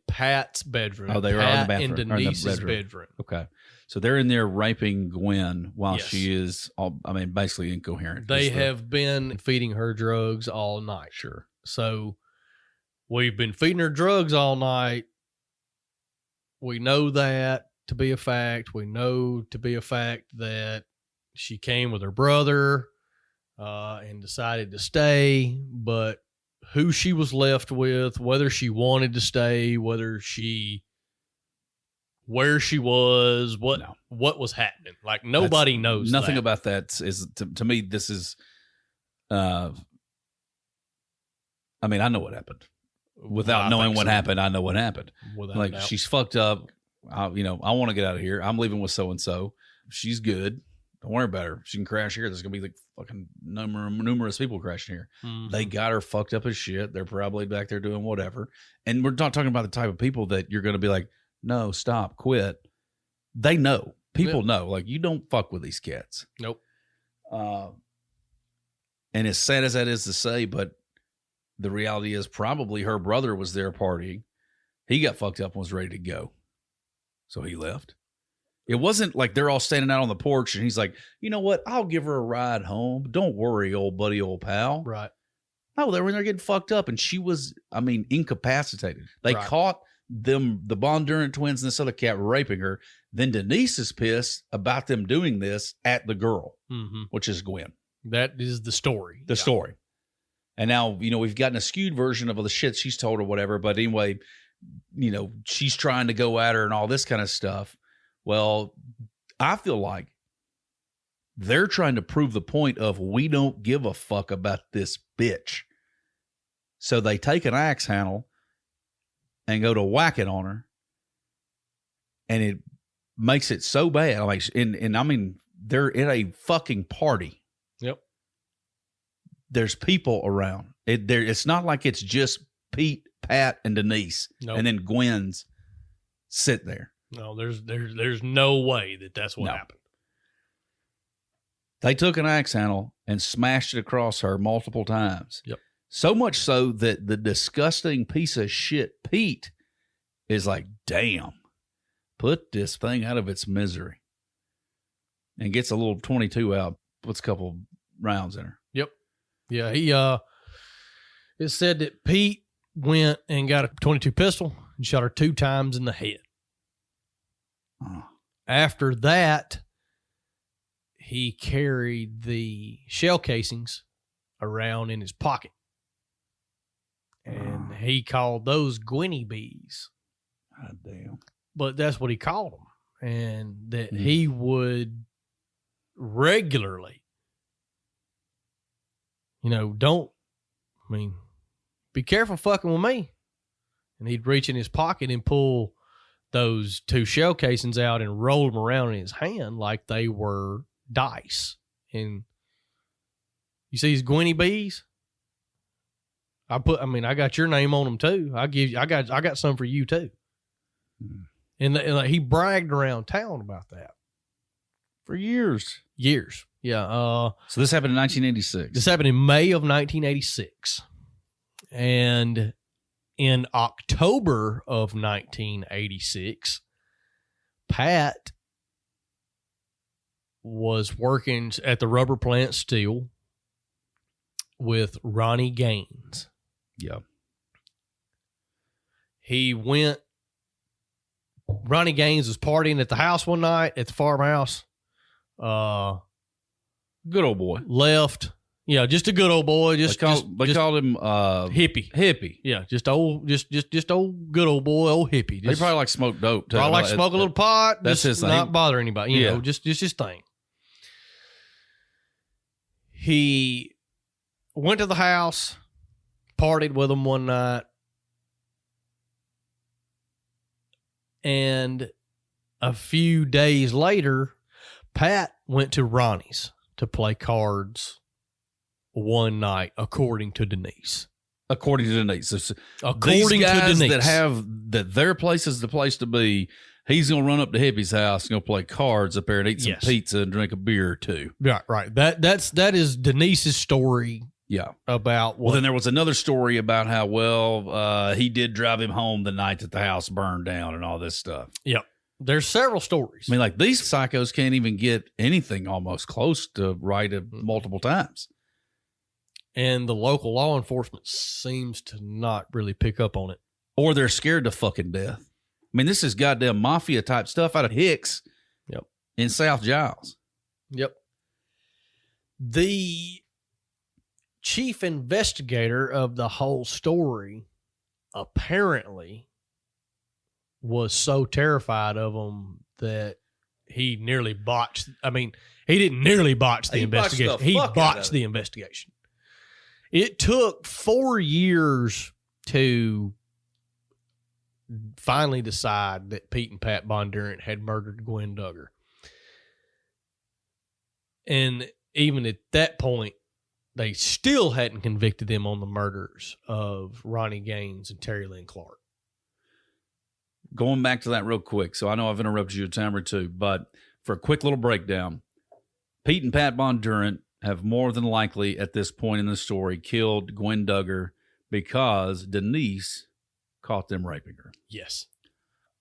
Pat's bedroom. Oh, they are in the bathroom. In Denise's bedroom. Okay. So they're in there raping Gwen while she is basically incoherent. They have been feeding her drugs all night. Sure. So we've been feeding her drugs all night. We know that to be a fact. We know to be a fact that she came with her brother and decided to stay, but who she was left with, whether she wanted to stay, where she was, what was happening. Like, nobody knows. Nothing about that is to me. This is, I know what happened. Without knowing what happened, I know what happened. Like, she's fucked up. I want to get out of here. I'm leaving with so and so. She's good. Don't worry about her. She can crash here. There's gonna be like fucking numerous people crashing here. Mm-hmm. They got her fucked up as shit. They're probably back there doing whatever. And we're not talking about the type of people that you're gonna be like, no, stop, quit. They know. People know. Like, you don't fuck with these cats. Nope. And as sad as that is to say, but the reality is probably her brother was there partying. He got fucked up and was ready to go. So he left. It wasn't like they're all standing out on the porch and he's like, you know what? I'll give her a ride home. Don't worry, old buddy, old pal. Right. No, they were in there getting fucked up and she was, incapacitated. They caught them, the Bondurant twins and this other cat raping her. Then Denise is pissed about them doing this at the girl, which is Gwen. That is the story. The story. And now, we've gotten a skewed version of the shit she's told or whatever. But anyway, she's trying to go at her and all this kind of stuff. Well, I feel like they're trying to prove the point of we don't give a fuck about this bitch. So they take an axe handle and go to whack it on her. And it makes it so bad. They're in a fucking party. Yep. There's people around. It's not like it's just Pete, Pat, and Denise, and then Gwen's sit there. No, there's no way that's what happened. They took an axe handle and smashed it across her multiple times. Yep. So much so that the disgusting piece of shit Pete is like, damn, put this thing out of its misery. And gets a little 22 out, puts a couple rounds in her. Yep. Yeah, it said that Pete went and got a 22 pistol and shot her 2 times in the head. Oh. After that, he carried the shell casings around in his pocket. And he called those Gwenny bees. God damn. But that's what he called them. And that he would regularly, be careful fucking with me. And he'd reach in his pocket and pull those 2 shell casings out and roll them around in his hand like they were dice. And you see these Gwenny bees? I got your name on them too. I got some for you too. And he bragged around town about that for years. Yeah. So this happened in 1986. This happened in May of 1986. And in October of 1986, Pat was working at the rubber plant still with Ronnie Gaines. Yeah. Ronnie Gaines was partying at the house one night at the farmhouse. Good old boy. Left. Yeah, just a good old boy. They called him hippie. Hippie. Yeah, just old good old boy, old hippie. They probably like smoke dope too. Probably like smoke a little pot. That's his thing. Not bother anybody. You know, just his thing. He went to the house, partied with them one night, and a few days later, Pat went to Ronnie's to play cards one night, according to Denise. According to Denise. According these guys to Denise. that their place is the place to be, he's going to run up to Hippie's house and go play cards up there and eat some pizza and drink a beer or two. Right. That is Denise's story. Yeah. About what? Well, then there was another story about how, he did drive him home the night that the house burned down and all this stuff. Yep. There's several stories. I mean, like these psychos can't even get anything almost close to right multiple times. And the local law enforcement seems to not really pick up on it. Or they're scared to fucking death. I mean, this is goddamn mafia type stuff out of Hicks. Yep. In South Giles. Yep. The chief investigator of the whole story apparently was so terrified of them that he nearly botched. I mean, he didn't nearly botch the investigation. He botched the investigation. It took 4 years to finally decide that Pete and Pat Bondurant had murdered Gwen Duggar. And even at that point, they still hadn't convicted them on the murders of Ronnie Gaines and Terry Lynn Clark. Going back to that real quick. So I know I've interrupted you a time or two, but for a quick little breakdown, Pete and Pat Bondurant have more than likely at this point in the story killed Gwen Duggar because Denise caught them raping her. Yes.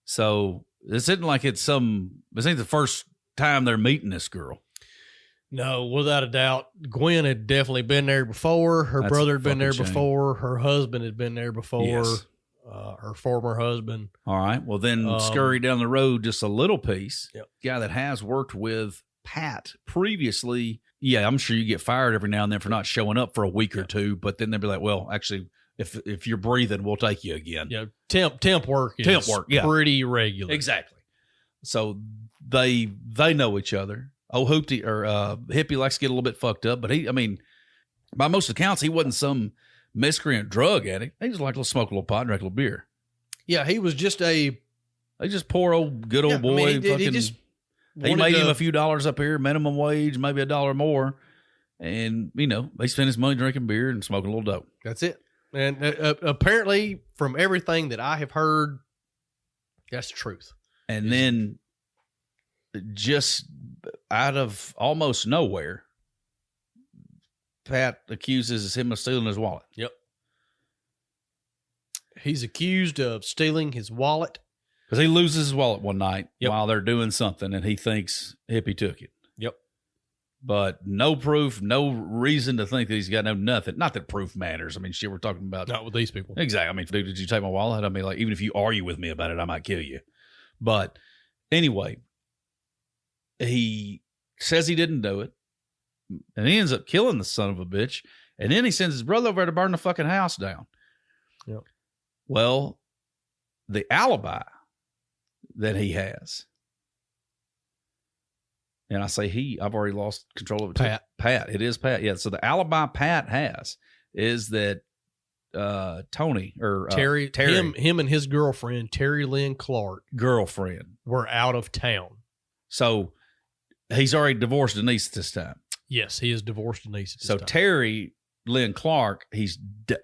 So this isn't like this ain't the first time they're meeting this girl. No, without a doubt. Gwen had definitely been there before. Her brother had been there before. Her husband had been there before. Yes. her former husband. All right. Well, then scurry down the road just a little piece. Yep. Guy that has worked with Pat previously. Yeah, I'm sure you get fired every now and then for not showing up for a week or two, but then they'll be like, well, actually, if you're breathing, we'll take you again. Yeah, temp work is pretty regular. Exactly. So they know each other. Oh, Hoopty or Hippie likes to get a little bit fucked up, but by most accounts, he wasn't some miscreant drug addict. He just liked to smoke a little pot and drink a little beer. Yeah, he was just poor old good old boy. He made him a few dollars up here, minimum wage, maybe $1 more. And, they spent his money drinking beer and smoking a little dope. That's it. And apparently, from everything that I have heard, that's the truth. And then, just out of almost nowhere, Pat accuses him of stealing his wallet. Yep. He's accused of stealing his wallet. Because he loses his wallet one night while they're doing something, and he thinks Hippie took it. Yep. But no proof, no reason to think that he's got nothing. Not that proof matters. I mean, shit, we're talking about. Not with these people. Exactly. I mean, dude, did you take my wallet? I mean, like, even if you argue with me about it, I might kill you. But anyway, he says he didn't do it, and he ends up killing the son of a bitch. And then he sends his brother over to burn the fucking house down. Yep. Well, the alibi that he has, and I say I've already lost control of it. Pat. It is Pat. Yeah. So the alibi Pat has is that Tony or Terry, him and his girlfriend, Terry Lynn Clark, were out of town. So he's already divorced Denise this time. Yes, he has divorced Denise this time. So Terry Lynn Clark, he's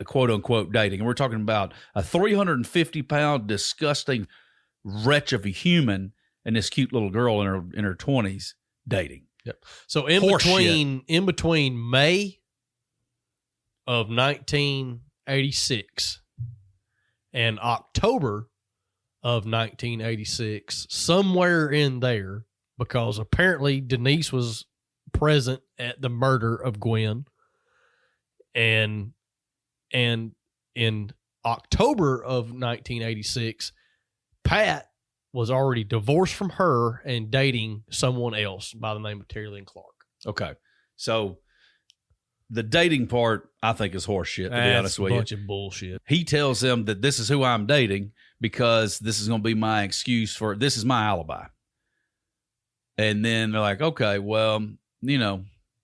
quote unquote dating. And we're talking about a 350-pound, disgusting wretch of a human and this cute little girl in her 20s dating. Yep. So in between May of 1986 and October of 1986, somewhere in there, because apparently Denise was present at the murder of Gwen, and in October of 1986, Pat was already divorced from her and dating someone else by the name of Terry Lynn Clark. Okay. So the dating part, I think, is horseshit, to be honest with you. That's a bunch of bullshit. He tells them that this is who I'm dating because this is going to be my excuse this is my alibi. And then they're like, okay, well,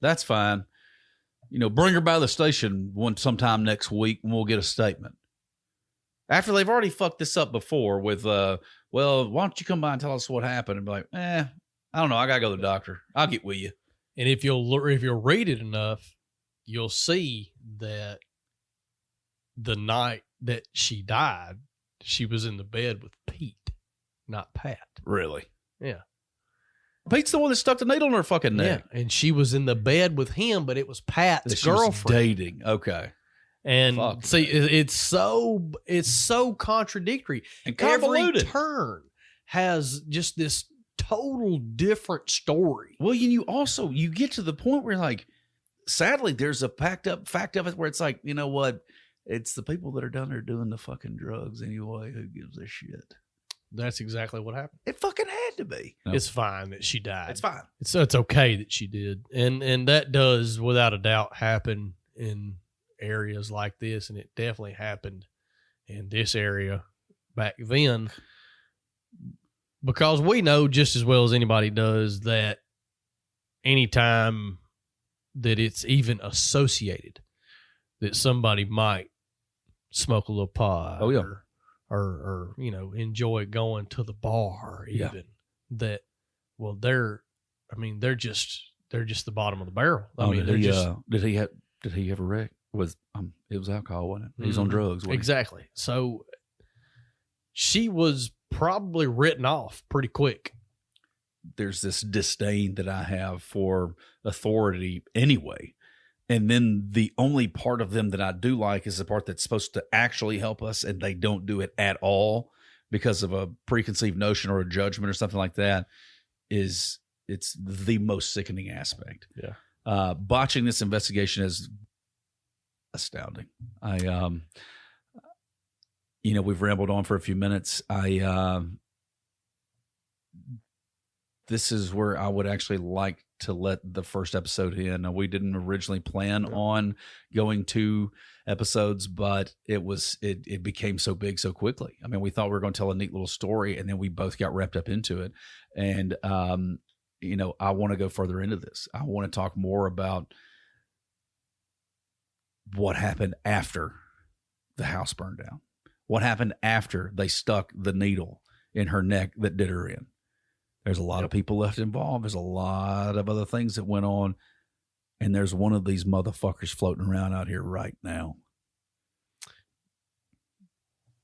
that's fine. Bring her by the station sometime next week and we'll get a statement. After they've already fucked this up before with, well, why don't you come by and tell us what happened? And be like, I don't know. I got to go to the doctor. I'll get with you. And if you'll read it enough, you'll see that the night that she died, she was in the bed with Pete, not Pat. Really? Yeah. Pete's the one that stuck the needle in her fucking neck. Yeah, and she was in the bed with him, but it was Pat's girlfriend. Was dating. Okay. And see, it's so contradictory. And convoluted. Every turn has just this total different story. Well, you get to the point where, like, sadly, there's a packed up fact of it where it's like, you know what? It's the people that are down there doing the fucking drugs anyway. Who gives a shit? That's exactly what happened. It fucking had to be. No. It's fine that she died. It's fine. It's okay that she did. And that does, without a doubt, happen in areas like this. And it definitely happened in this area back then. Because we know just as well as anybody does that anytime that it's even associated that somebody might smoke a little pot. Oh, yeah. Or enjoy going to the bar even, that, well, they're just the bottom of the barrel. Did he have a wreck? It was alcohol, wasn't it? He was on drugs. Exactly. So she was probably written off pretty quick. There's this disdain that I have for authority anyway. And then the only part of them that I do like is the part that's supposed to actually help us, and they don't do it at all because of a preconceived notion or a judgment or something like that. It's the most sickening aspect. Yeah. Botching this investigation is astounding. we've rambled on for a few minutes. This is where I would actually like to let the first episode in. We didn't originally plan on going 2 episodes, but it became so big so quickly. I mean, we thought we were going to tell a neat little story, and then we both got wrapped up into it. And, I want to go further into this. I want to talk more about what happened after the house burned down. What happened after they stuck the needle in her neck that did her in. There's a lot of people left involved. There's a lot of other things that went on. And there's one of these motherfuckers floating around out here right now.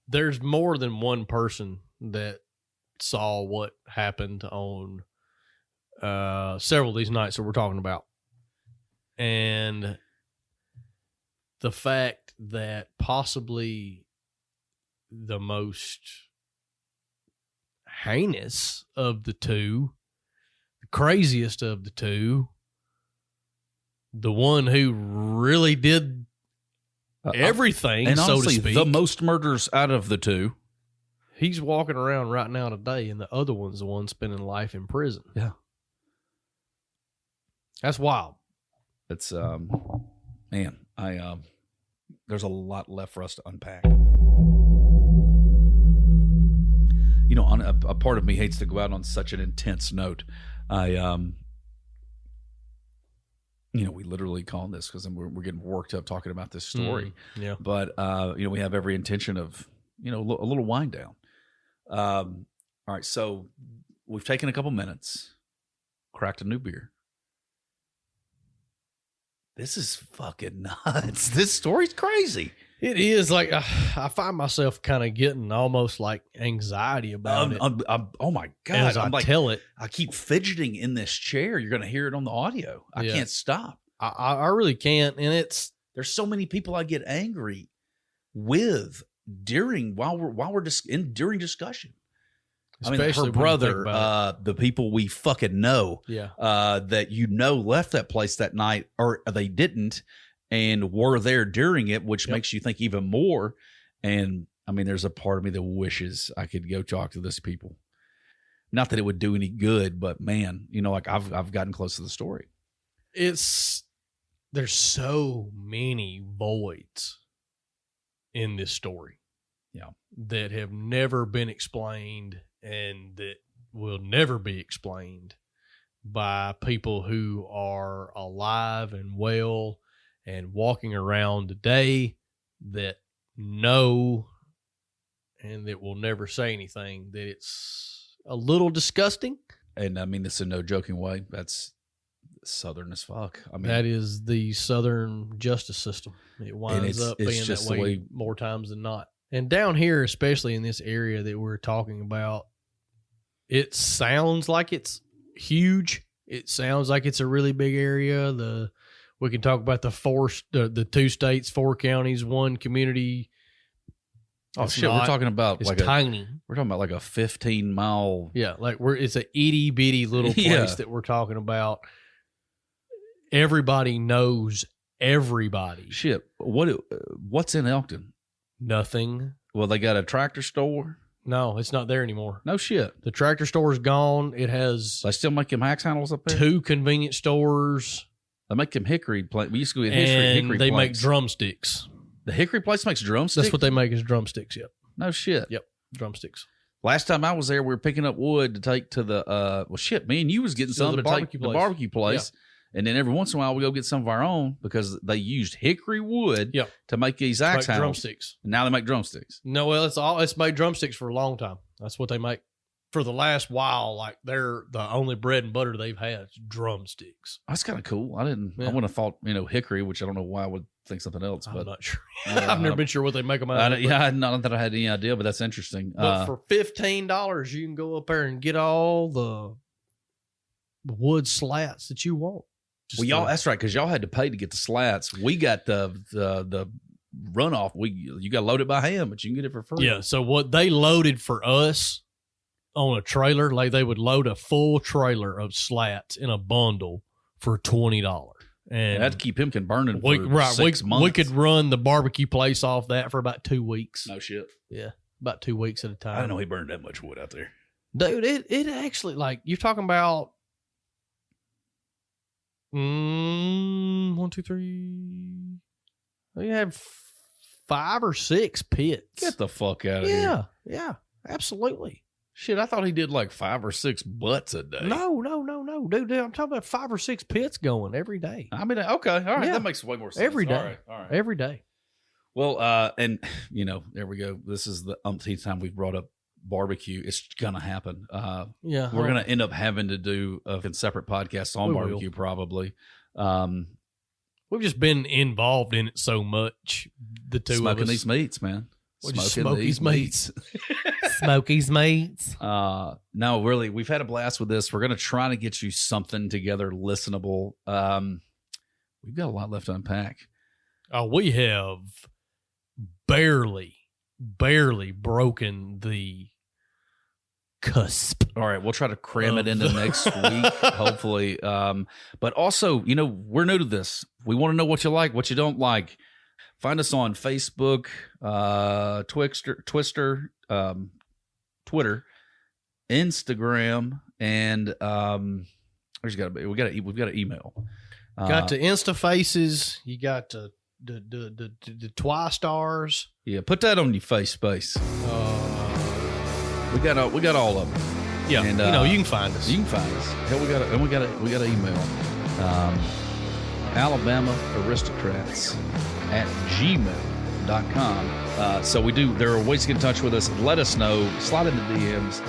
There's more than one person that saw what happened on several of these nights that we're talking about. And the fact that possibly the most heinous of the two, the craziest of the two, the one who really did everything, and so honestly, to speak, the most murders out of the two, he's walking around right now today, and the other one's the one spending life in prison. Yeah. That's wild. It's man, there's a lot left for us to unpack. On a part of me hates to go out on such an intense note. We literally call this because we're getting worked up talking about this story. Yeah. But we have every intention of a little wind down. All right, so we've taken a couple minutes, cracked a new beer. This is fucking nuts. This story's crazy. It is. Like, I find myself kind of getting almost like anxiety about it. Oh my God. As I tell it. I keep fidgeting in this chair. You're going to hear it on the audio. I can't stop. I really can't. And there's so many people I get angry with during discussion. Especially her brother, the people we fucking know, that left that place that night, or they didn't, and were there during it, which makes you think even more. And there's a part of me that wishes I could go talk to those people. Not that it would do any good, but man, I've gotten close to the story. There's so many voids in this story, that have never been explained, and that will never be explained by people who are alive and well and walking around today, that know and that will never say anything, that it's a little disgusting. And this in no joking way. That's Southern as fuck. That is the Southern justice system. It winds up being that way more times than not. And down here, especially in this area that we're talking about, it sounds like it's huge. It sounds like it's a really big area. We can talk about the 2 states, 4 counties, 1 community. Oh shit, we're talking about it's tiny. We're talking about like a 15-mile. Yeah, it's a itty bitty little place that we're talking about. Everybody knows everybody. Shit, what's in Elkton? Nothing. Well, they got a tractor store. No, it's not there anymore. No shit. The tractor store is gone. It has. They still make them axe handles up there. 2 convenience stores. They make them hickory planks. We used to go get hickory they make drumsticks. The hickory place makes drumsticks? That's what they make is drumsticks, yep. No shit. Yep, drumsticks. Last time I was there, we were picking up wood to take to the, me and you was getting some to take to the barbecue place. Yeah. And then every once in a while, we go get some of our own because they used hickory wood to make these axe handles. Drumsticks. And now they make drumsticks. No, well, it's made drumsticks for a long time. That's what they make. For the last while, like they're the only bread and butter they've had is drumsticks. That's kind of cool. I wouldn't have thought, hickory, which I don't know why I would think something else. But I'm not sure. I've never been sure what they make them out of. Not that I had any idea, but that's interesting. But for $15, you can go up there and get all the wood slats that you want. That's right, because y'all had to pay to get the slats. We got the runoff. You got to load it by hand, but you can get it for free. Yeah. So what they loaded for us on a trailer, like they would load a full trailer of slats in a bundle for $20. And that'd keep him burning for 6 months. We could run the barbecue place off that for about 2 weeks. No shit. Yeah, about 2 weeks at a time. I didn't know he burned that much wood out there. Dude, it actually, like, you're talking about 1, 2, 3. We have 5 or 6 pits. Get the fuck out of here. Yeah, absolutely. Shit, I thought he did like 5 or 6 butts a day. No. Dude, I'm talking about 5 or 6 pits going every day. I mean, okay. All right. Yeah. That makes way more sense. Every day. All right. Every day. Well, and, there we go. This is the umpteenth time we've brought up barbecue. It's going to happen. Yeah. We're going to end up having to do a separate podcast on barbecue probably. We've just been involved in it so much, the two Smoking of us. these meats, man. Smokey's meats. Smokey's meats. No, really, we've had a blast with this. We're going to try to get you something together listenable. We've got a lot left to unpack. We have barely broken the cusp. All right, we'll try to cram it into next week, hopefully. But also, we're new to this. We want to know what you like, what you don't like. Find us on Facebook, Twister, Twitter, Instagram, and we've got an email. Got the Insta faces. You got the Twi-stars. Yeah, put that on your face space. We got all of them. Yeah, and you can find us. You can find us. Hell, we got an email. Alabama Aristocrats at gmail.com. So there are ways to get in touch with us. Let us know. Slide into DMs.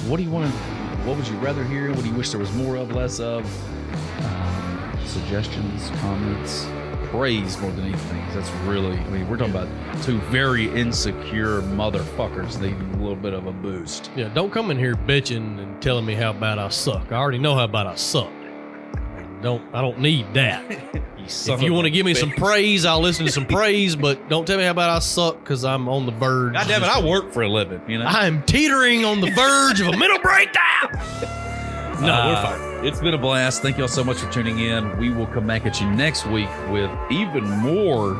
What do you want to? What would you rather hear? What do you wish there was more of, less of? Suggestions, comments, praise more than anything. That's really, we're talking about two very insecure motherfuckers needing a little bit of a boost. Yeah, don't come in here bitching and telling me how bad I suck. I already know how bad I suck. I don't need that. If you want to give me some praise, I'll listen to some praise, but don't tell me how bad I suck because I'm on the verge. God damn it, I work for a living, I'm teetering on the verge of a mental breakdown. No, we're fine. It's been a blast. Thank y'all so much for tuning in. We will come back at you next week with even more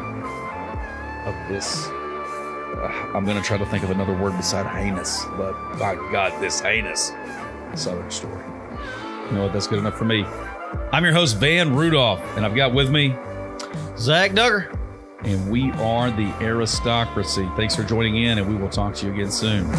of this. I'm going to try to think of another word beside heinous, but by God, this heinous Southern story. You know what? That's good enough for me. I'm your host, Van Rudolph, and I've got with me Zach Duggar. And we are the Aristocracy. Thanks for joining in, and we will talk to you again soon.